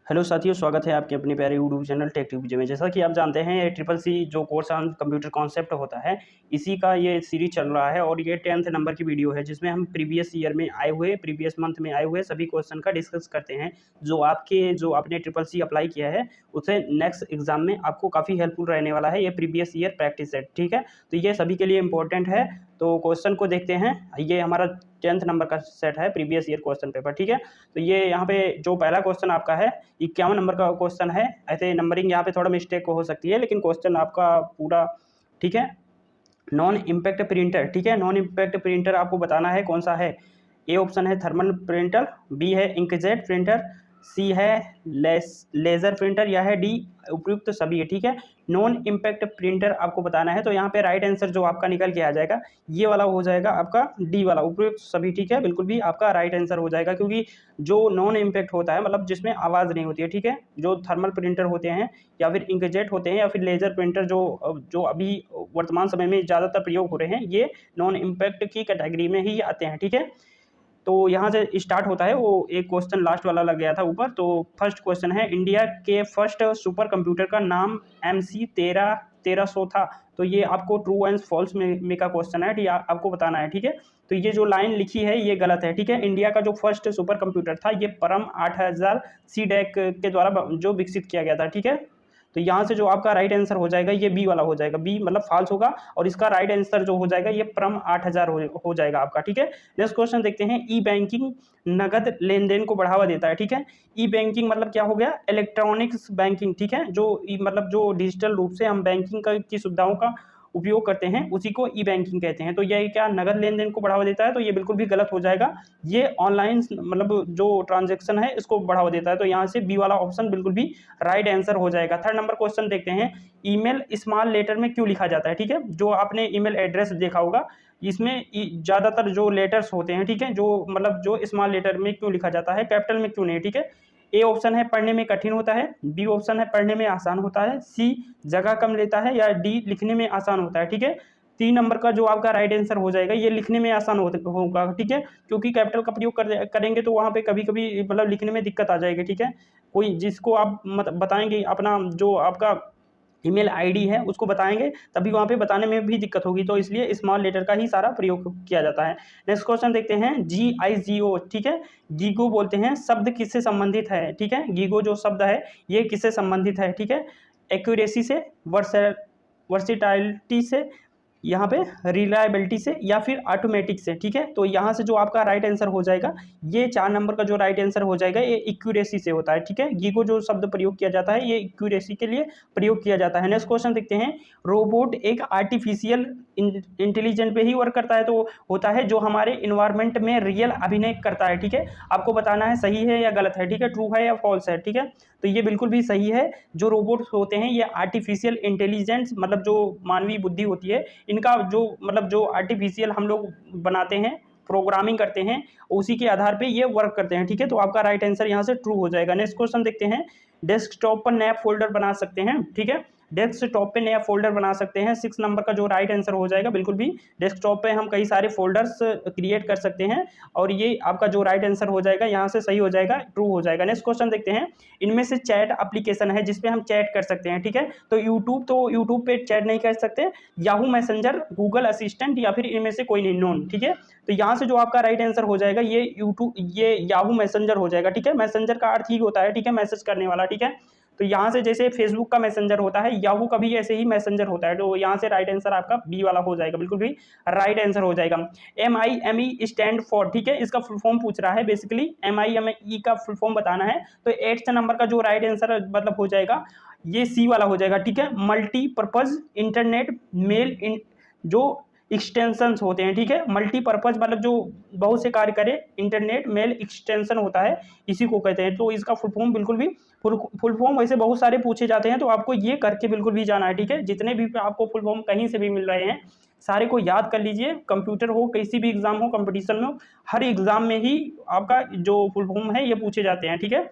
Hello साथियों, स्वागत है आपके अपने प्यारे यूट्यूब चैनल टेक ट्यूब में। जैसा कि आप जानते हैं, ये ट्रिपल सी जो कोर्स ऑन कंप्यूटर कॉन्सेप्ट होता है, इसी का ये सीरीज चल रहा है और ये 10th नंबर की वीडियो है, जिसमें हम प्रीवियस ईयर में आए हुए, प्रीवियस मंथ में आए हुए सभी क्वेश्चन का डिस्कस करते हैं, जो आपने ट्रिपल सी अप्लाई किया है उसे नेक्स्ट एग्जाम में आपको काफ़ी हेल्पफुल रहने वाला है। ये प्रीवियस ईयर प्रैक्टिस सेट, ठीक है, तो ये सभी के लिए इंपॉर्टेंट है। तो क्वेश्चन को देखते हैं। ये हमारा 10th नंबर का सेट है, प्रीवियस ईयर क्वेश्चन पेपर, ठीक है। तो ये यहाँ पे जो पहला क्वेश्चन आपका है 51 नंबर का क्वेश्चन है। ऐसे नंबरिंग यहाँ पे थोड़ा मिस्टेक हो सकती है, लेकिन क्वेश्चन आपका पूरा ठीक है। नॉन इम्पैक्ट प्रिंटर, ठीक है, नॉन इम्पैक्ट प्रिंटर आपको बताना है कौन सा है। ए ऑप्शन है थर्मल प्रिंटर, बी है इंकजेट प्रिंटर, सी है लेजर प्रिंटर, या है डी उपयुक्त सभी है, ठीक है। नॉन इम्पैक्ट प्रिंटर आपको बताना है, तो यहाँ पे राइट आंसर जो आपका निकल के आ जाएगा ये वाला हो जाएगा आपका डी वाला, उपयुक्त सभी, ठीक है, बिल्कुल भी आपका राइट आंसर हो जाएगा। क्योंकि जो नॉन इम्पैक्ट होता है मतलब जिसमें आवाज़ नहीं होती है, ठीक है, जो थर्मल प्रिंटर होते हैं या फिर इंकजेट होते हैं या फिर लेजर प्रिंटर जो अभी वर्तमान समय में ज़्यादातर प्रयोग हो रहे हैं, ये नॉन इम्पैक्ट की कैटेगरी में ही आते हैं, ठीक है। तो यहाँ से स्टार्ट होता है, वो एक क्वेश्चन लास्ट वाला लग गया था ऊपर। तो फर्स्ट क्वेश्चन है, इंडिया के फर्स्ट सुपर कंप्यूटर का नाम MC 1300 था। तो ये आपको ट्रू एंड फॉल्स में का क्वेश्चन है, ठीक, आपको बताना है, ठीक है। तो ये जो लाइन लिखी है ये गलत है, ठीक है। इंडिया का जो फर्स्ट सुपर कंप्यूटर था ये परम 8000 CDEC के द्वारा जो विकसित किया गया था, ठीक है। तो यहाँ से जो आपका राइट आंसर हो जाएगा ये बी वाला हो जाएगा, बी मतलब फॉल्स होगा, और इसका राइट आंसर जो हो जाएगा ये परम 8000 हो जाएगा आपका, ठीक है। नेक्स्ट क्वेश्चन देखते हैं, ई बैंकिंग नगद लेन देन को बढ़ावा देता है, ठीक है। ई बैंकिंग मतलब क्या हो गया, इलेक्ट्रॉनिक्स बैंकिंग, ठीक है, जो मतलब जो डिजिटल रूप से हम बैंकिंग की सुविधाओं का उपयोग करते हैं उसी को ई बैंकिंग कहते हैं। तो ये क्या नगद लेन देन को बढ़ावा देता है, तो ये बिल्कुल भी गलत हो जाएगा। ये ऑनलाइन मतलब जो ट्रांजेक्शन है इसको बढ़ावा देता है, तो यहाँ से बी वाला ऑप्शन बिल्कुल भी राइट आंसर हो जाएगा। थर्ड नंबर क्वेश्चन देखते हैं, ईमेल स्मॉल लेटर में क्यों लिखा जाता है, ठीक है। जो आपने ईमेल एड्रेस देखा होगा, इसमें ज़्यादातर जो लेटर्स होते हैं, ठीक है, जो मतलब जो स्मॉल लेटर में क्यों लिखा जाता है, कैपिटल में क्यों नहीं, ठीक है। ए ऑप्शन है पढ़ने में कठिन होता है, बी ऑप्शन है पढ़ने में आसान होता है, सी जगह कम लेता है, या डी लिखने में आसान होता है, ठीक है। 3 नंबर का जो आपका राइट आंसर हो जाएगा ये लिखने में आसान होगा, ठीक है, क्योंकि कैपिटल का प्रयोग करेंगे तो वहाँ पे कभी कभी मतलब लिखने में दिक्कत आ जाएगी, ठीक है। कोई जिसको आप बताएंगे अपना जो आपका ईमेल आईडी है उसको बताएंगे तभी वहाँ पे बताने में भी दिक्कत होगी, तो इसलिए स्मॉल लेटर का ही सारा प्रयोग किया जाता है। नेक्स्ट क्वेश्चन देखते हैं, GIGO, ठीक है, गीगो बोलते हैं, शब्द किससे संबंधित है, ठीक है। गीगो जो शब्द है ये किससे संबंधित है, ठीक है। एक्यूरेसी से, वर्सिटाइलिटी से, यहाँ पे रिलायबिलिटी से, या फिर ऑटोमेटिक से, ठीक है। तो यहाँ से जो आपका राइट आंसर हो जाएगा ये 4 नंबर का जो राइट आंसर हो जाएगा ये एक्यूरेसी से होता है, ठीक है। गीगो जो शब्द प्रयोग किया जाता है ये एक्यूरेसी के लिए प्रयोग किया जाता है। नेक्स्ट क्वेश्चन देखते हैं, रोबोट एक आर्टिफिशियल इंटेलिजेंट पे ही वर्क करता है, तो होता है जो हमारे इन्वायरमेंट में रियल अभिनय करता है, ठीक है। आपको बताना है सही है या गलत है, ठीक है, ट्रू है या फॉल्स है, ठीक है। तो ये बिल्कुल भी सही है। जो रोबोट्स होते हैं ये आर्टिफिशियल इंटेलिजेंस मतलब जो मानवीय बुद्धि होती है इनका जो मतलब जो आर्टिफिशियल हम लोग बनाते हैं, प्रोग्रामिंग करते हैं, उसी के आधार पे ये वर्क करते हैं, ठीक है। तो आपका राइट आंसर यहाँ से ट्रू हो जाएगा। नेक्स्ट क्वेश्चन देखते हैं, डेस्कटॉप पर नया फोल्डर बना सकते हैं, ठीक है, डेस्कटॉप पे नया फोल्डर बना सकते हैं। 6 नंबर का जो राइट आंसर हो जाएगा, बिल्कुल भी डेस्कटॉप पे हम कई सारे फोल्डर्स क्रिएट कर सकते हैं, और ये आपका जो राइट आंसर हो जाएगा यहाँ से सही हो जाएगा, ट्रू हो जाएगा। नेक्स्ट क्वेश्चन देखते हैं, इनमें से चैट एप्लीकेशन है जिसपे हम चैट कर सकते हैं, ठीक है। तो यूट्यूब पे चैट नहीं कर सकते, याहू मैसेंजर, गूगल असिस्टेंट, या फिर इनमें से कोई नहीं, नोन, ठीक है। तो यहाँ से जो आपका राइट आंसर हो जाएगा ये याहू मैसेंजर हो जाएगा, ठीक है। मैसेंजर का अर्थ ही होता है, ठीक है, मैसेज करने वाला, ठीक है। तो यहाँ से जैसे फेसबुक का मैसेंजर होता है, याहू का भी ऐसे ही मैसेंजर होता है, तो यहाँ से राइट आंसर आपका बी वाला हो जाएगा, बिल्कुल भी राइट आंसर हो जाएगा। MIME स्टैंड फॉर, ठीक है, इसका फुल फॉर्म पूछ रहा है, बेसिकली MIME का फुल फॉर्म बताना है। तो 8 नंबर का जो राइट आंसर मतलब हो जाएगा ये सी वाला हो जाएगा, ठीक है। मल्टीपर्पज इंटरनेट मेल जो एक्सटेंशंस होते हैं, ठीक है, मल्टीपर्पज मतलब जो बहुत से कार्य करे, इंटरनेट मेल एक्सटेंशन होता है, इसी को कहते हैं। तो इसका फुल फॉर्म बिल्कुल भी फुल फॉर्म वैसे बहुत सारे पूछे जाते हैं, तो आपको ये करके बिल्कुल भी जाना है, ठीक है। जितने भी आपको फुल फॉर्म कहीं से भी मिल रहे हैं सारे को याद कर लीजिए। कंप्यूटर हो, किसी भी एग्जाम हो, कंपटीशन में हो, हर एग्जाम में ही आपका जो फुल फॉर्म है ये पूछे जाते हैं, ठीक है।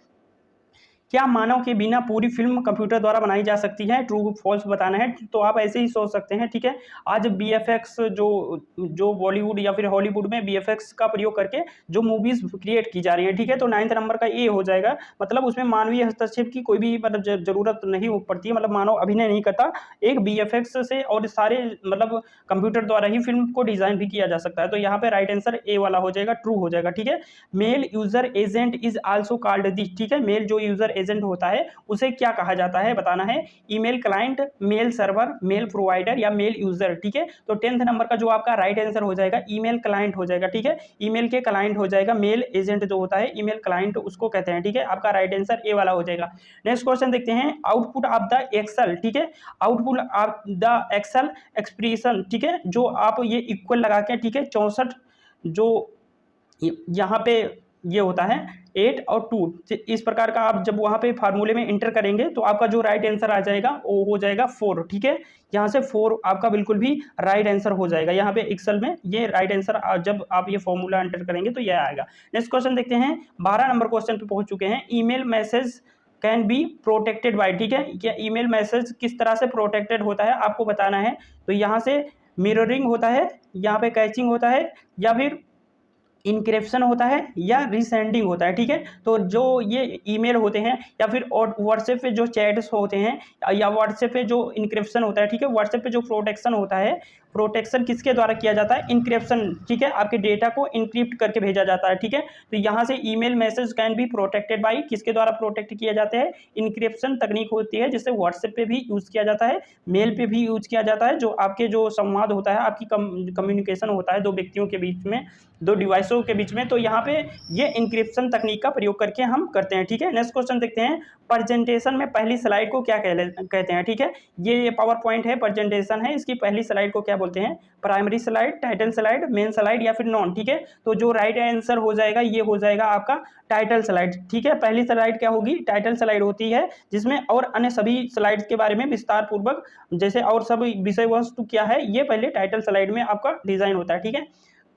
क्या मानव के बिना पूरी फिल्म कंप्यूटर द्वारा बनाई जा सकती है? ट्रू फॉल्स बताना है। तो आप ऐसे ही सोच सकते हैं, ठीक है। आज बीएफएक्स जो जो बॉलीवुड या फिर हॉलीवुड में बीएफएक्स का प्रयोग करके जो मूवीज क्रिएट की जा रही है, ठीक है, तो 9th नंबर का ए हो जाएगा। मतलब उसमें मानवीय हस्तक्षेप की कोई भी मतलब जरूरत नहीं पड़ती है, मतलब मानव अभिनय नहीं करता। एक बीएफएक्स से और सारे मतलब कंप्यूटर द्वारा ही फिल्म को डिजाइन भी किया जा सकता है। तो यहाँ पे राइट आंसर ए वाला हो जाएगा, ट्रू हो जाएगा, ठीक है। Mail user agent is also called this, ठीक है। मेल जो यूजर एजेंट होता है उसे क्या कहा जाता है बताना है। Email client, mail server, mail provider या मेल यूजर, ठीक है। तो 10th नंबर का जो आपका राइट आंसर हो जाएगा ईमेल क्लाइंट हो जाएगा, ठीक है। ईमेल के क्लाइंट हो जाएगा, मेल एजेंट जो होता है ईमेल क्लाइंट उसको कहते हैं, ठीक है। आपका राइट आंसर ए वाला हो जाएगा। नेक्स्ट क्वेश्चन देखते हैं। आउटपुट ऑफ द एक्सेल, ठीक है। Output of the excel expression, ठीक है, जो आप ये इक्वल लगा के, ठीक है, 64 जो यहाँ पे ये होता है 8 और 2, इस प्रकार का आप जब वहाँ पे फार्मूले में इंटर करेंगे तो आपका जो राइट आंसर आ जाएगा वो हो जाएगा 4, ठीक है। यहाँ से 4 आपका बिल्कुल भी राइट आंसर हो जाएगा। यहाँ पे एक्सेल में ये राइट आंसर जब आप ये फॉर्मूला एंटर करेंगे तो यह आएगा। नेक्स्ट क्वेश्चन देखते हैं। 12 नंबर क्वेश्चन पे पहुंच चुके हैं। Email message can be protected by, ठीक है। क्या ईमेल मैसेज किस तरह से प्रोटेक्टेड होता है आपको बताना है। तो यहाँ से मिररिंग होता है, यहाँ पे कैचिंग होता है, या फिर इनक्रिप्शन होता है, या रीसेंडिंग होता है, ठीक है। तो जो ये ईमेल होते हैं या फिर व्हाट्सएप पे जो चैट्स होते हैं या व्हाट्सएप पे जो इनक्रिप्शन होता है, ठीक है, व्हाट्सएप पे जो प्रोटेक्शन होता है, प्रोटेक्शन किसके द्वारा किया जाता है, इनक्रिप्शन, ठीक है। आपके डेटा को इनक्रिप्ट करके भेजा जाता है, ठीक है। तो यहाँ से email message can be protected by, किसके द्वारा प्रोटेक्ट किया जाता है, इनक्रिप्शन तकनीक होती है जिससे व्हाट्सएप पे भी यूज किया जाता है, मेल पे भी यूज किया जाता है। जो आपके जो संवाद होता है, आपकी कम्युनिकेशन होता है दो व्यक्तियों के बीच में, दो डिवाइसों के बीच में, तो यहाँ पे ये इंक्रिप्शन तकनीक का प्रयोग करके हम करते हैं, ठीक है। नेक्स्ट क्वेश्चन देखते हैं। प्रेजेंटेशन में पहली स्लाइड को क्या कहते हैं, ठीक है। ये पावर पॉइंट है, प्रेजेंटेशन है, इसकी पहली स्लाइड को क्या बोलते हैं, primary slide, title slide, main slide या फिर नॉन, ठीक है। तो जो राइट आंसर हो जाएगा ये हो जाएगा आपका टाइटल स्लाइड, ठीक है। पहली स्लाइड क्या होगी, टाइटल स्लाइड होती है, जिसमें और अन्य सभी स्लाइड्स के बारे में विस्तार पूर्वक जैसे और सब विषय वस्तु क्या है ये पहले टाइटल स्लाइड में आपका डिजाइन होता है, ठीक है।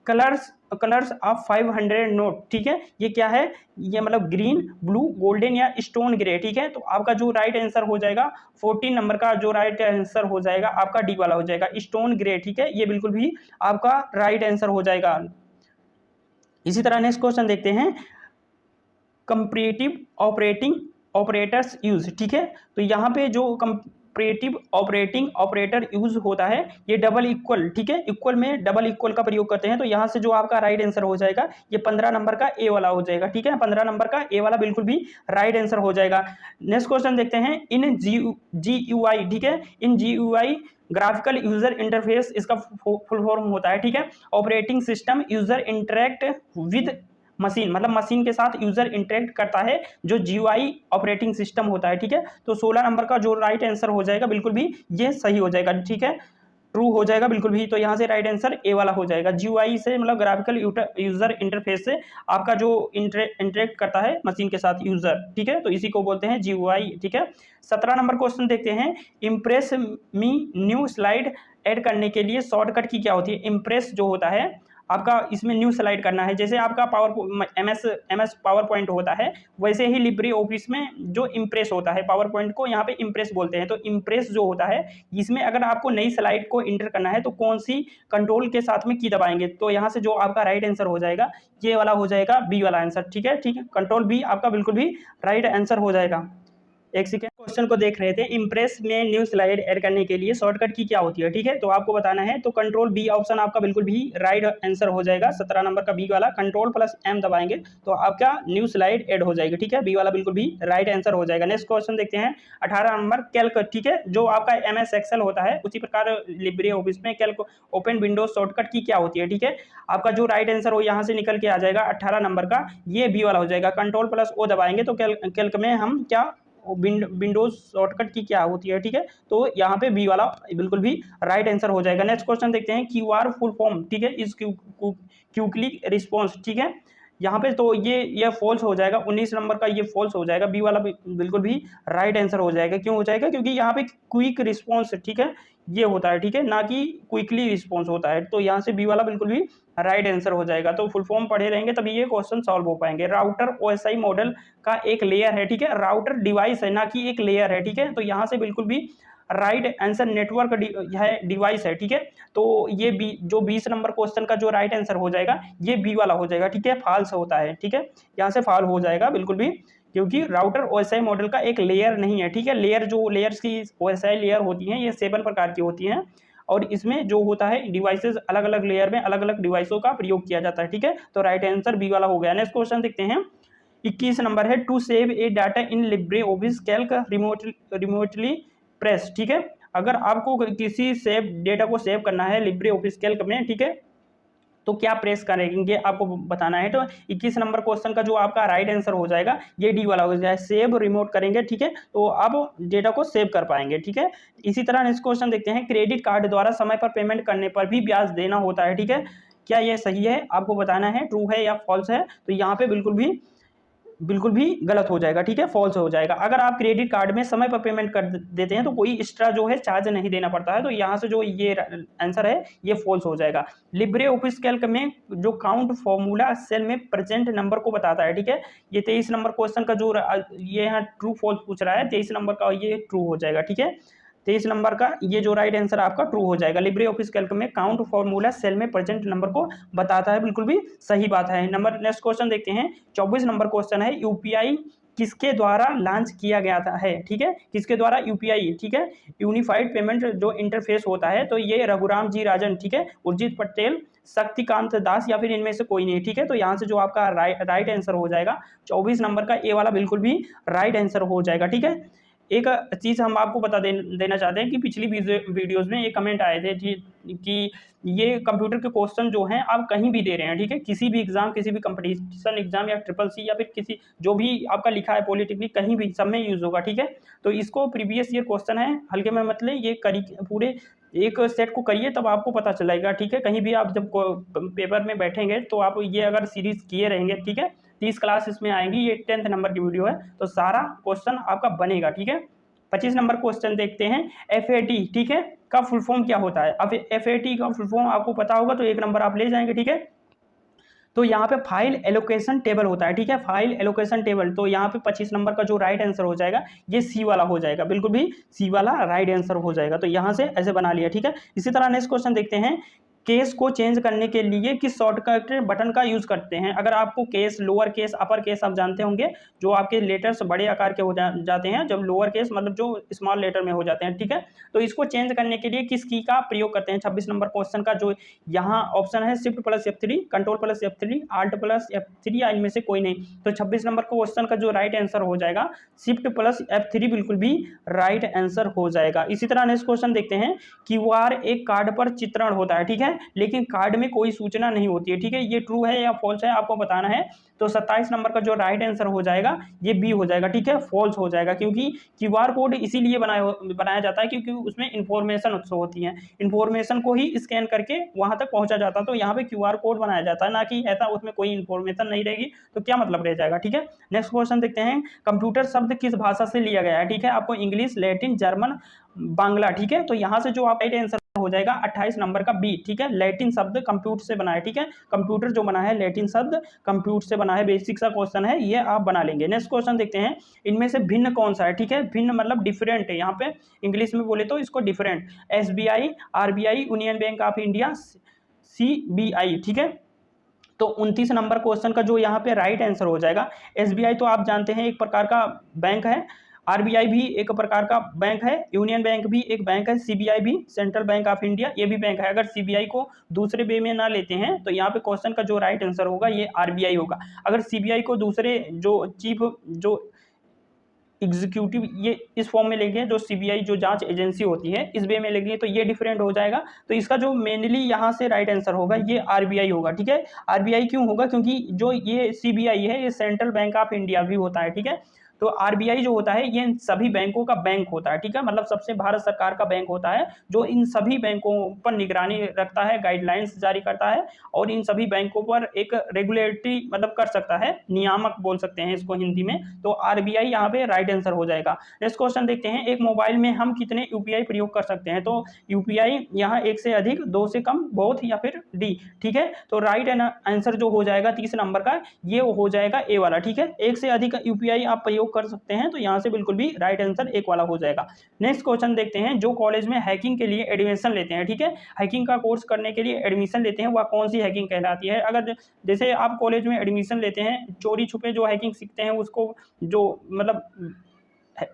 कलर्स ऑफ 500 नोट, ठीक है, ये क्या है, ये मतलब ग्रीन, ब्लू, गोल्डन या स्टोन ग्रे, ठीक है। तो आपका जो राइट आंसर हो जाएगा 14 नंबर का जो राइट आंसर हो जाएगा आपका डी वाला हो जाएगा, स्टोन ग्रे, ठीक है। ये बिल्कुल भी आपका राइट आंसर हो जाएगा। इसी तरह नेक्स्ट क्वेश्चन देखते हैं। कंपैरेटिव ऑपरेटर्स यूज, ठीक है। तो यहाँ पे जो कंपैरेटिव ऑपरेटर यूज होता है ये डबल इक्वल, ठीक है, इक्वल में डबल इक्वल का प्रयोग करते हैं। तो यहाँ से जो आपका राइट आंसर हो जाएगा ये 15 नंबर का ए वाला हो जाएगा, ठीक है। 15 नंबर का ए वाला बिल्कुल भी राइट आंसर हो जाएगा। नेक्स्ट क्वेश्चन देखते हैं। इन GUI, ठीक है, इन GUI ग्राफिकल यूजर इंटरफेस इसका फुल फॉर्म होता है, ठीक है। Operating system user interact with machine, मतलब मशीन के साथ यूजर इंटरेक्ट करता है जो GUI ऑपरेटिंग सिस्टम होता है, ठीक है। तो 16 नंबर का जो राइट आंसर हो जाएगा बिल्कुल भी ये सही हो जाएगा, ठीक है, ट्रू हो जाएगा बिल्कुल भी। तो यहाँ से राइट आंसर ए वाला हो जाएगा। GUI से मतलब ग्राफिकल यूजर इंटरफेस से आपका जो इंटरेक्ट करता है मशीन के साथ यूजर, ठीक है, तो इसी को बोलते हैं GUI, ठीक है। 17 नंबर क्वेश्चन देखते हैं। Impress me new slide add करने के लिए शॉर्टकट की क्या होती है। इम्प्रेस जो होता है आपका इसमें न्यू स्लाइड करना है, जैसे आपका MS पावर पॉइंट होता है वैसे ही लिब्रे ऑफिस में जो इम्प्रेस होता है, पावर पॉइंट को यहाँ पे इम्प्रेस बोलते हैं। तो इम्प्रेस जो होता है इसमें अगर आपको नई स्लाइड को इंटर करना है तो कौन सी कंट्रोल के साथ में की दबाएंगे, तो यहाँ से जो आपका राइट आंसर हो जाएगा ये वाला हो जाएगा बी वाला आंसर, ठीक है, ठीक है, कंट्रोल बी आपका बिल्कुल भी राइट आंसर हो जाएगा। एक सेकेंड क्वेश्चन को देख रहे थे। इम्प्रेस में न्यू स्लाइड ऐड करने के लिए शॉर्टकट की क्या होती है, ठीक है, तो आपको बताना है। तो कंट्रोल बी ऑप्शन आपका बिल्कुल भी राइट आंसर हो जाएगा। 17 नंबर का बी वाला कंट्रोल प्लस M दबाएंगे तो आपका न्यू स्लाइड ऐड हो जाएगी, ठीक है, बी वाला बिल्कुल भी राइट आंसर हो जाएगा। नेक्स्ट क्वेश्चन देखते हैं। 18 नंबर कैल्क, ठीक है, जो आपका MS एक्सेल होता है उसी प्रकार लिब्रे ऑफिस में कैल्क ओपन विंडोज शॉर्टकट की क्या होती है, ठीक है। आपका जो राइट आंसर हो यहाँ से निकल के आ जाएगा 18 नंबर का, ये बी वाला हो जाएगा। कंट्रोल प्लस O दबाएंगे तो कैल्क में हम क्या विंडोज शॉर्टकट की क्या होती है, ठीक है, तो यहाँ पे बी वाला बिल्कुल भी राइट आंसर हो जाएगा। नेक्स्ट क्वेश्चन देखते हैं। QR फुल फॉर्म, ठीक है, इस क्विकली रिस्पॉन्स, ठीक है, यहाँ पे तो ये फॉल्स हो जाएगा, 19 नंबर का ये फॉल्स हो जाएगा, बी वाला बिल्कुल भी राइट आंसर हो जाएगा। क्यों हो जाएगा? क्योंकि यहाँ पे क्विक रिस्पॉन्स, ठीक है, ये होता है, ठीक है, ना कि क्विकली रिस्पॉन्स होता है। तो यहाँ से बी वाला बिल्कुल भी राइट आंसर हो जाएगा। तो फुल फॉर्म पढ़े रहेंगे तभी ये क्वेश्चन सॉल्व हो पाएंगे। राउटर ओएसआई मॉडल का एक लेयर है, ठीक है, राउटर डिवाइस है ना कि एक लेयर है, ठीक है। तो यहाँ से बिल्कुल भी राइट आंसर नेटवर्क है, डिवाइस है, ठीक है। तो ये बी, जो 20 नंबर क्वेश्चन का जो राइट आंसर हो जाएगा ये बी वाला हो जाएगा, ठीक है, फॉल्स होता है, ठीक है, यहाँ से फॉल हो जाएगा बिल्कुल भी, क्योंकि राउटर ओएसआई मॉडल का एक लेयर नहीं है, ठीक है। लेयर, जो लेयर्स की ओएसआई लेयर होती हैं ये 7 प्रकार की होती हैं, और इसमें जो होता है डिवाइसेस अलग अलग लेयर में अलग अलग डिवाइसों का प्रयोग किया जाता है, ठीक है। तो राइट आंसर बी वाला हो गया। नेक्स्ट क्वेश्चन देखते हैं, 21 नंबर है, to save a data in LibreOffice Calc remotely press, ठीक है। अगर आपको किसी सेव डेटा को सेव करना है लिब्रे ऑफिस कैल्क में, ठीक है, तो क्या प्रेस करेंगे आपको बताना है। तो 21 नंबर क्वेश्चन का जो आपका राइट आंसर हो जाएगा ये डी वाला हो जाएगा, सेव रिमोट करेंगे, ठीक है, तो आप डेटा को सेव कर पाएंगे, ठीक है। इसी तरह नेक्स्ट क्वेश्चन देखते हैं, क्रेडिट कार्ड द्वारा समय पर पेमेंट करने पर भी ब्याज देना होता है, ठीक है, क्या ये सही है? आपको बताना है ट्रू है या फॉल्स है। तो यहाँ पे बिल्कुल भी गलत हो जाएगा, ठीक है, फॉल्स हो जाएगा। अगर आप क्रेडिट कार्ड में समय पर पेमेंट कर देते हैं तो कोई एक्स्ट्रा जो है चार्ज नहीं देना पड़ता है। तो यहाँ से जो ये आंसर है ये फॉल्स हो जाएगा। लिब्रे ऑफिस कैल्क में जो काउंट फॉर्मूला सेल में प्रेजेंट नंबर को बताता है, ठीक है। ये 23 नंबर क्वेश्चन का जो ये यहाँ ट्रू फॉल्स पूछ रहा है, 23 नंबर का ये ट्रू हो जाएगा, ठीक है। 23 नंबर का ये जो राइट आंसर आपका ट्रू हो जाएगा। लिब्रे ऑफिस कैल्क में काउंट फॉर्मूला सेल में प्रेजेंट नंबर को बताता है, बिल्कुल भी सही बात है। नेक्स्ट क्वेश्चन देखते हैं, 24 नंबर क्वेश्चन है, यूपीआई किसके द्वारा लॉन्च किया गया था है, ठीक है, किसके द्वारा यूपीआई, ठीक है, यूनिफाइड पेमेंट जो इंटरफेस होता है। तो ये रघुराम जी राजन, ठीक है, उर्जित पटेल, शक्तिकांत दास, या फिर इनमें से कोई नहीं, ठीक है। तो यहाँ से जो आपका राइट आंसर हो जाएगा 24 नंबर का ए वाला बिल्कुल भी राइट आंसर हो जाएगा, ठीक है। एक चीज़ हम आपको बता देना चाहते हैं कि पिछली वीडियोस में ये कमेंट आए थे कि ये कंप्यूटर के क्वेश्चन जो हैं आप कहीं भी दे रहे हैं, ठीक है, किसी भी एग्जाम, किसी भी कंपटीशन एग्जाम या ट्रिपल सी या फिर किसी जो भी आपका लिखा है पॉलिटेक्निक, कहीं भी सब में यूज़ होगा, ठीक है। तो इसको प्रीवियस ईयर क्वेश्चन है, हल्के में मतलब ये करी पूरे एक सेट को करिए तब आपको पता चलेगा, ठीक है। कहीं भी आप जब पेपर में बैठेंगे तो आप ये अगर सीरीज किए रहेंगे, ठीक है, 30 क्लास इसमें आएंगी, ये 10th नंबर की वीडियो है, तो सारा क्वेश्चन आपका बनेगा, ठीक है। 25 नंबर क्वेश्चन देखते हैं, FAT, ठीक है, का फुल फॉर्म क्या होता है। अब FAT का फुल फॉर्म आपको पता होगा तो 1 नंबर आप ले जाएंगे, ठीक है। तो यहाँ पे फाइल एलोकेशन टेबल होता है, ठीक है, फाइल एलोकेशन टेबल। तो यहाँ पे 25 नंबर का जो राइट आंसर हो जाएगा ये सी वाला हो जाएगा, बिल्कुल भी सी वाला राइट आंसर हो जाएगा। तो यहाँ से ऐसे बना लिया, ठीक है। इसी तरह नेक्स्ट क्वेश्चन देखते हैं, केस को चेंज करने के लिए किस शॉर्टकट बटन का यूज करते हैं। अगर आपको case, lower case, upper case आप जानते होंगे, जो आपके लेटर्स बड़े आकार के हो जाते हैं, जब लोअर केस मतलब जो स्मॉल लेटर में हो जाते हैं, ठीक है। तो इसको चेंज करने के लिए किस की का प्रयोग करते हैं। 26 नंबर क्वेश्चन का जो यहाँ ऑप्शन है, shift plus F3, control plus F3, alt plus F3, या इनमें से कोई नहीं। तो 26 नंबर क्वेश्चन का जो राइट आंसर हो जाएगा शिफ्ट प्लस F3 बिल्कुल भी राइट आंसर हो जाएगा। इसी तरह नेक्स्ट क्वेश्चन देखते हैं, QR एक कार्ड पर चित्रण होता है, ठीक है, लेकिन कार्ड में कोई सूचना नहीं होती है, ठीक है, ये ट्रू है या फॉल्स है आपको बताना है। तो 27 नंबर का जो राइट आंसर हो जाएगा ये बी हो जाएगा, ठीक है, फॉल्स हो जाएगा, क्योंकि QR कोड इसीलिए बनाया जाता है क्योंकि उसमें इंफॉर्मेशन होती है, इंफॉर्मेशन को ही स्कैन करके वहां तक पहुंचा जाता है। तो यहाँ पे QR कोड बनाया जाता है, ना कि ऐसा उसमें कोई इंफॉर्मेशन नहीं रहेगी, तो क्या मतलब रह जाएगा, ठीक है। नेक्स्ट क्वेश्चन देखते हैं, कंप्यूटर शब्द किस भाषा से लिया गया है, ठीक है, आपको इंग्लिश, लैटिन, जर्मन, बांग्ला, ठीक है। तो यहाँ से जो आप राइट आंसर हो जाएगा 28 नंबर का बी, ठीक है, लैटिन शब्द कंप्यूटर से बना है, ठीक है, कंप्यूटर जो बना है लैटिन शब्द कंप्यूटर से बना है। बेसिक सा क्वेश्चन है, ये आप बना लेंगे। नेक्स्ट क्वेश्चन देखते हैं, इनमें से भिन्न कौन सा है, ठीक है, भिन्न मतलब डिफरेंट है, यहाँ पे इंग्लिश में बोले तो इसको different, SBI, RBI, union bank of India, CBI, ठीक है। तो 29 नंबर क्वेश्चन का जो यहाँ पे राइट आंसर हो जाएगा, SBI तो आप जानते हैं एक प्रकार का बैंक है, RBI भी एक प्रकार का बैंक है, यूनियन बैंक भी एक बैंक है, CBI भी सेंट्रल बैंक ऑफ इंडिया ये भी बैंक है। अगर CBI को दूसरे वे में ना लेते हैं तो यहाँ पे क्वेश्चन का जो राइट आंसर होगा ये RBI होगा। अगर CBI को दूसरे जो चीफ जो एग्जीक्यूटिव ये इस फॉर्म में लेंगे, जो CBI जो जांच एजेंसी होती है इस वे में लेंगे, तो ये डिफरेंट हो जाएगा। तो इसका जो मेनली यहाँ से राइट आंसर होगा ये RBI होगा, ठीक है। RBI क्यों होगा, क्योंकि जो ये CBI है ये सेंट्रल बैंक ऑफ इंडिया भी होता है, ठीक है। तो आरबीआई जो होता है ये इन सभी बैंकों का बैंक होता है, ठीक है, मतलब सबसे भारत सरकार का बैंक होता है जो इन सभी बैंकों पर निगरानी रखता है, गाइडलाइंस जारी करता है और इन सभी बैंकों पर एक रेगुलेटरी मतलब कर सकता है, नियामक बोल सकते हैं इसको हिंदी में। तो आरबीआई यहाँ पे राइट आंसर हो जाएगा। नेक्स्ट क्वेश्चन देखते हैं, एक मोबाइल में हम कितने यूपीआई प्रयोग कर सकते हैं? तो यूपीआई यहाँ 1 से अधिक, 2 से कम, बोथ या फिर डी, ठीक है। तो राइट आंसर जो हो जाएगा 30 नंबर का ये हो जाएगा ए वाला, ठीक है। 1 से अधिक यूपीआई आप प्रयोग कर सकते हैं, तो यहाँ से बिल्कुल भी राइट आंसर एक वाला हो जाएगा। नेक्स्ट क्वेश्चन देखते हैं, जो कॉलेज में हैकिंग के लिए एडमिशन लेते हैं, ठीक है, हैकिंग का कोर्स करने के लिए एडमिशन लेते हैं, वह कौन सी हैकिंग कहलाती है? अगर जैसे आप कॉलेज में एडमिशन लेते हैं, चोरी छुपे जो हैकिंग सीखते हैं उसको जो मतलब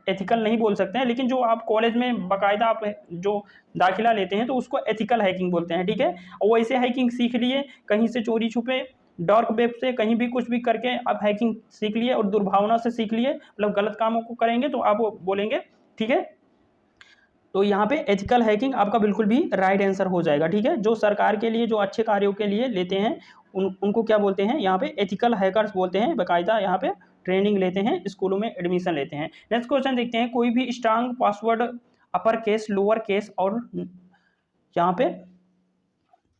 एथिकल नहीं बोल सकते हैं, लेकिन जो आप कॉलेज में बाकायदा आप जो दाखिला लेते हैं तो उसको एथिकल हैकिंग बोलते हैं, ठीक है। और वैसे हैकिंग सीख लिए, कहीं से चोरी छुपे डार्क वेब से कहीं भी कुछ भी करके आप हैकिंग सीख लिए और दुर्भावना से सीख लिए, मतलब गलत कामों को करेंगे तो आप बोलेंगे, ठीक है। तो यहाँ पे एथिकल हैकिंग आपका बिल्कुल भी राइट आंसर हो जाएगा, ठीक है। जो सरकार के लिए जो अच्छे कार्यों के लिए लेते हैं उनको क्या बोलते हैं? यहाँ पे एथिकल हैकर्स बोलते हैं, बाकायदा यहाँ पे ट्रेनिंग लेते हैं, स्कूलों में एडमिशन लेते हैं। नेक्स्ट क्वेश्चन देखते हैं, कोई भी strong password upper case, lower case और यहाँ पे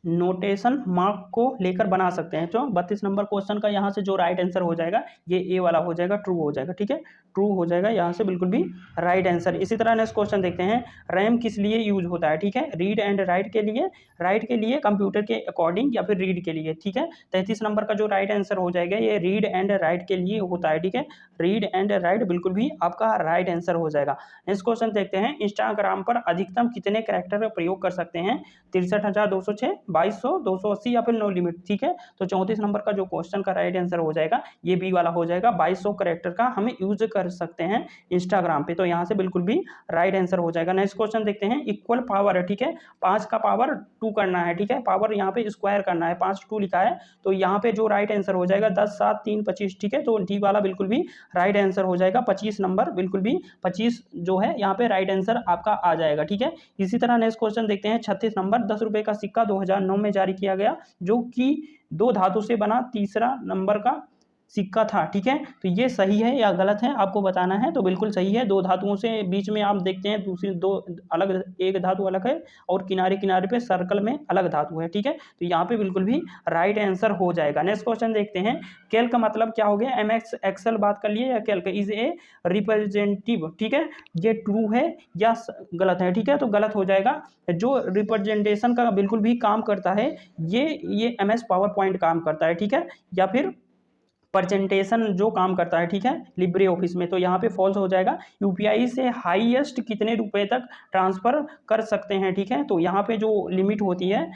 नोटेशन मार्क को लेकर बना सकते हैं। तो 32 नंबर क्वेश्चन का यहाँ से जो राइट आंसर हो जाएगा ये ए वाला हो जाएगा, ट्रू हो जाएगा, ठीक है, ट्रू हो जाएगा यहाँ से बिल्कुल भी राइट आंसर। इसी तरह नेक्स्ट क्वेश्चन देखते हैं, रैम किस लिए यूज होता है? ठीक है, रीड एंड राइट के लिए, राइट के लिए कंप्यूटर के अकॉर्डिंग या फिर रीड के लिए, ठीक है। 33 नंबर का जो राइट आंसर हो जाएगा ये रीड एंड राइट के लिए होता है, ठीक है, रीड एंड राइट बिल्कुल भी आपका राइट आंसर हो जाएगा। नेक्स्ट क्वेश्चन देखते हैं, इंस्टाग्राम पर अधिकतम कितने कैरेक्टर का प्रयोग कर सकते हैं? 63,206, 2200, 280 या फिर नो लिमिट, ठीक है। तो 34 नंबर का जो क्वेश्चन का राइट आंसर हो जाएगा ये बी वाला हो जाएगा, 2200 कैरेक्टर का हम यूज कर सकते हैं इंस्टाग्राम पे, तो यहाँ से बिल्कुल भी राइट आंसर हो जाएगा। नेक्स्ट क्वेश्चन देखते हैं, इक्वल पावर है, ठीक है, 5 का पावर 2 करना है, ठीक है, पावर यहाँ पे स्क्वायर करना है, 5 2 लिखा है, तो यहाँ पे जो राइट आंसर हो जाएगा 10 7 3 25, ठीक है, तो डी वाला बिल्कुल भी राइट आंसर हो जाएगा। 25 नंबर बिल्कुल भी 25 जो है यहाँ पे राइट आंसर आपका आ जाएगा, ठीक है। इसी तरह नेक्स्ट क्वेश्चन देखते हैं, 36 नंबर, 10 रुपए का सिक्का 2009 में जारी किया गया जो कि 2 धातु से बना तीसरा नंबर का सिक्का था, ठीक है। तो ये सही है या गलत है आपको बताना है। तो बिल्कुल सही है, 2 धातुओं से बीच में आप देखते हैं दूसरी 2 अलग, एक धातु अलग है और किनारे किनारे पे सर्कल में अलग धातु है, ठीक है। तो यहाँ पे बिल्कुल भी राइट आंसर हो जाएगा। नेक्स्ट क्वेश्चन देखते हैं, कैल्क का मतलब क्या हो गया? एमएस एक्सेल बात कर लिए, या कैल्क इज ए रिप्रेजेंटेटिव, ठीक है, ये ट्रू है या गलत है? ठीक है, तो गलत हो जाएगा। जो रिप्रेजेंटेशन का बिल्कुल भी काम करता है ये एमएस पावर पॉइंट काम करता है, ठीक है, या फिर प्रेजेंटेशन जो काम करता है, ठीक है, लिब्रे ऑफिस में, तो यहाँ पे फॉल्स हो जाएगा। यूपीआई से हाईएस्ट कितने रुपए तक ट्रांसफर कर सकते हैं? ठीक है, तो यहाँ पे जो लिमिट होती है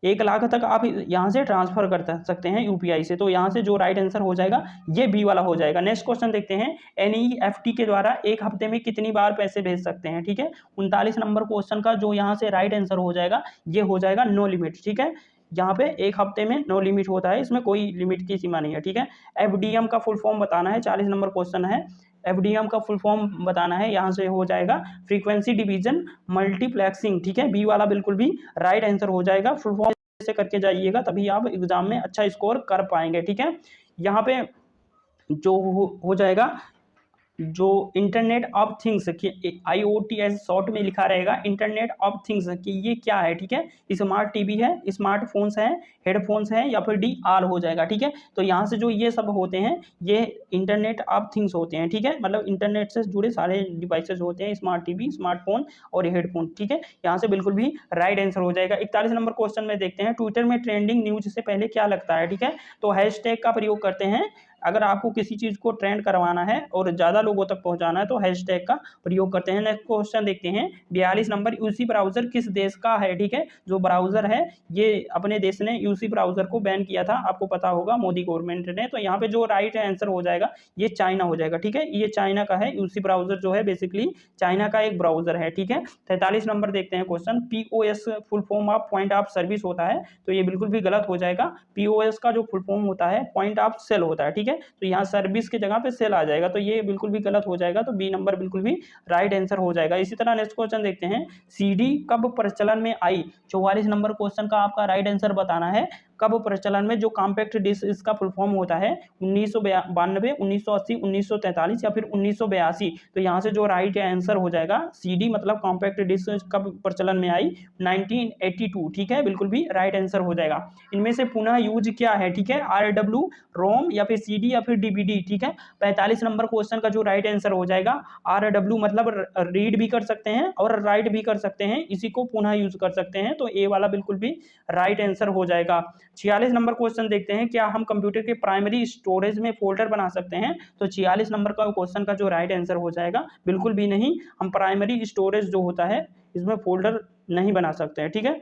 1 लाख तक आप यहाँ से ट्रांसफर कर सकते हैं यूपीआई से, तो यहाँ से जो राइट आंसर हो जाएगा ये बी वाला हो जाएगा। नेक्स्ट क्वेश्चन देखते हैं, एनईएफटी के द्वारा एक हफ्ते में कितनी बार पैसे भेज सकते हैं? ठीक है, 39 नंबर क्वेश्चन का जो यहाँ से राइट आंसर हो जाएगा ये हो जाएगा नो लिमिट, ठीक है। यहाँ पे एक हफ्ते में नो लिमिट होता है, इसमें कोई लिमिट की सीमा नहीं है, ठीक है। एफडीएम का फुल फॉर्म बताना है, 40 नंबर क्वेश्चन है, एफडीएम का फुल फॉर्म बताना है, यहाँ से हो जाएगा फ्रीक्वेंसी डिवीजन मल्टीप्लेक्सिंग, ठीक है, बी वाला बिल्कुल भी राइट आंसर हो जाएगा। फुल फॉर्म से करके जाइएगा तभी आप एग्जाम में अच्छा स्कोर कर पाएंगे, ठीक है। यहाँ पे जो हो जाएगा, जो इंटरनेट ऑफ थिंग्स की IoT ऐसे शॉर्ट में लिखा रहेगा, इंटरनेट ऑफ थिंग्स की ये क्या है? ठीक है, स्मार्ट टीवी है, स्मार्टफोन्स हैं, हेडफोन्स हैं, या फिर डी आल हो जाएगा, ठीक है। तो यहाँ से जो ये सब होते हैं ये इंटरनेट ऑफ थिंग्स होते हैं, ठीक है, मतलब इंटरनेट से जुड़े सारे डिवाइसेस होते हैं, स्मार्ट टीवी, स्मार्टफोन और हेडफोन, ठीक है। यहाँ से बिल्कुल भी राइट आंसर हो जाएगा। 41 नंबर क्वेश्चन में देखते हैं, ट्विटर में ट्रेंडिंग न्यूज से पहले क्या लगता है? ठीक है, तो हैशटैग का प्रयोग करते हैं। अगर आपको किसी चीज़ को ट्रेंड करवाना है और ज़्यादा लोगों तक पहुंचाना है तो हैशटैग का प्रयोग करते हैं। नेक्स्ट क्वेश्चन देखते हैं, 42 नंबर, यूसी ब्राउज़र किस देश का है? ठीक है, जो ब्राउज़र है ये अपने देश ने यूसी ब्राउज़र को बैन किया था, आपको पता होगा, मोदी गवर्नमेंट ने। तो यहाँ पे जो राइट आंसर हो जाएगा ये चाइना हो जाएगा, ठीक है, ये चाइना का है। यूसी ब्राउज़र जो है बेसिकली चाइना का एक ब्राउज़र है, ठीक है। 43 नंबर देखते हैं question, POS full form of point of service होता है, तो ये बिल्कुल भी गलत हो जाएगा। POS का जो फुल फॉर्म होता है पॉइंट ऑफ सेल होता है, ठीक है, तो यहाँ सर्विस की जगह पे सेल आ जाएगा, तो ये बिल्कुल भी गलत हो जाएगा, तो बी नंबर बिल्कुल भी राइट आंसर हो जाएगा। इसी तरह नेक्स्ट क्वेश्चन देखते हैं, CD कब प्रचलन में आई? 44 नंबर क्वेश्चन का आपका राइट आंसर बताना है। कब प्रचलन में, जो कॉम्पैक्ट डिस्क इसका फुल फॉर्म होता है 1992, 1980, 1943 या फिर 1982। तो यहाँ से जो राइट आंसर हो जाएगा CD मतलब कॉम्पैक्ट डिस्क कब प्रचलन में आई, 1982। ठीक है, बिल्कुल भी राइट आंसर हो जाएगा। इनमें से पुनः यूज क्या है, ठीक है, RW, रोम या फिर CD या फिर DVD। ठीक है, 45 नंबर क्वेश्चन का जो राइट आंसर हो जाएगा RW मतलब रीड भी कर सकते हैं और राइट भी कर सकते हैं, इसी को पुनः यूज कर सकते हैं, तो ए वाला बिल्कुल भी राइट आंसर हो जाएगा। 46 नंबर क्वेश्चन देखते हैं, क्या हम कंप्यूटर के प्राइमरी स्टोरेज में फोल्डर बना सकते हैं। तो 46 नंबर का क्वेश्चन का जो राइट आंसर हो जाएगा, बिल्कुल भी नहीं, हम प्राइमरी स्टोरेज जो होता है इसमें फोल्डर नहीं बना सकते हैं। ठीक है,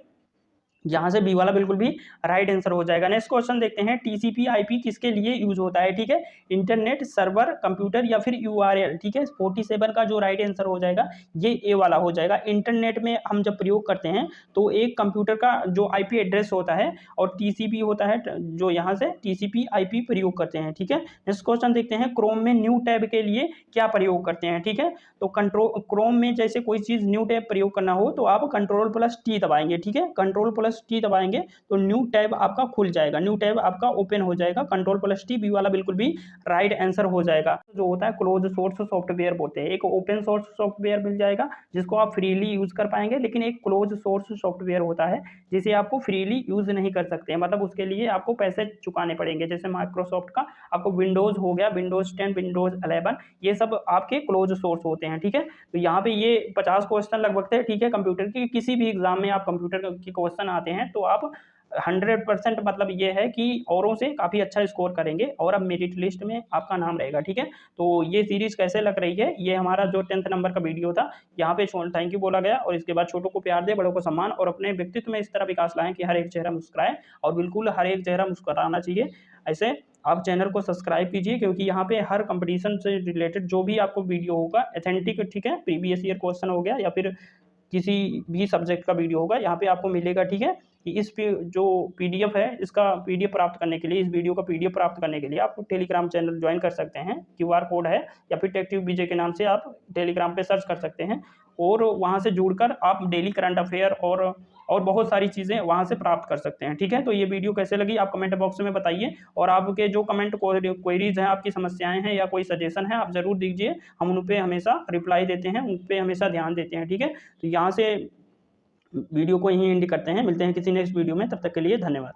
यहाँ से बी वाला बिल्कुल भी राइट आंसर हो जाएगा। नेक्स्ट क्वेश्चन देखते हैं, TCP IP किसके लिए यूज होता है। ठीक है, इंटरनेट, सर्वर, कंप्यूटर या फिर URL। ठीक है, 47 का जो राइट आंसर हो जाएगा ये ए वाला हो जाएगा। इंटरनेट में हम जब प्रयोग करते हैं तो एक कंप्यूटर का जो IP एड्रेस होता है और TCP होता है, जो यहाँ से TCP IP प्रयोग करते हैं। ठीक है, नेक्स्ट क्वेश्चन देखते हैं, क्रोम में न्यू टैब के लिए क्या प्रयोग करते हैं। ठीक है, तो क्रोम में जैसे कोई चीज न्यू टैब प्रयोग करना हो तो आप Ctrl+T दबाएंगे। ठीक है, Ctrl+T दबाएंगे तो न्यू टैब आपका खुल जाएगा, न्यू टैब आपका ओपन हो जाएगा। Ctrl+T, बी वाला बिल्कुल भी राइट आंसर हो जाएगा। जो होता है क्लोज सोर्स सॉफ्टवेयर बोलते हैं, एक ओपन सोर्स सॉफ्टवेयर मिल जाएगा जिसको आप फ्रीली यूज कर पाएंगे, लेकिन एक क्लोज सोर्स सॉफ्टवेयर होता है जिसे आपको फ्रीली यूज नहीं कर सकते, मतलब उसके लिए आपको पैसे चुकाने पड़ेंगे। जैसे माइक्रोसॉफ्ट का आपको विंडोज हो गया, विंडोज 10, विंडोज 11, ये सब आपके क्लोज सोर्स होते हैं। ठीक है, तो यहाँ पे ये 50 क्वेश्चन लगभग थे। ठीक है, कंप्यूटर की किसी भी एग्जाम में आप कंप्यूटर के क्वेश्चन आते हैं तो आप 100% मतलब ये है कि औरों से काफ़ी अच्छा स्कोर करेंगे और अब मेरिट लिस्ट में आपका नाम रहेगा। ठीक है, तो ये सीरीज कैसे लग रही है, ये हमारा जो 10th नंबर का वीडियो था, यहाँ पे थैंक यू बोला गया और इसके बाद छोटों को प्यार दे, बड़ों को सम्मान और अपने व्यक्तित्व में इस तरह विकास लाएं कि हर एक चेहरा मुस्कुराए, और बिल्कुल हर एक चेहरा मुस्कुराना चाहिए। ऐसे आप चैनल को सब्सक्राइब कीजिए, क्योंकि यहाँ पे हर कंपटीशन से रिलेटेड जो भी आपको वीडियो होगा ऑथेंटिक, ठीक है, प्रीवियस ईयर क्वेश्चन हो गया या फिर किसी भी सब्जेक्ट का वीडियो होगा, यहाँ पे आपको मिलेगा। ठीक है, कि इस जो PDF है इसका PDF प्राप्त करने के लिए, इस वीडियो का PDF प्राप्त करने के लिए आप टेलीग्राम चैनल ज्वाइन कर सकते हैं, QR कोड है, या फिर टेक्ट्यूब BJ के नाम से आप टेलीग्राम पे सर्च कर सकते हैं और वहाँ से जुड़कर आप डेली करंट अफेयर और बहुत सारी चीज़ें वहाँ से प्राप्त कर सकते हैं। ठीक है, तो ये वीडियो कैसे लगी आप कमेंट बॉक्स में बताइए, और आपके जो कमेंट क्वेरीज हैं, आपकी समस्याएं हैं या कोई सजेशन है, आप ज़रूर दीजिए, हम उन पर हमेशा रिप्लाई देते हैं, उन पर हमेशा ध्यान देते हैं। ठीक है, तो यहाँ से वीडियो को यहीं एंड करते हैं, मिलते हैं किसी नेक्स्ट वीडियो में, तब तक के लिए धन्यवाद।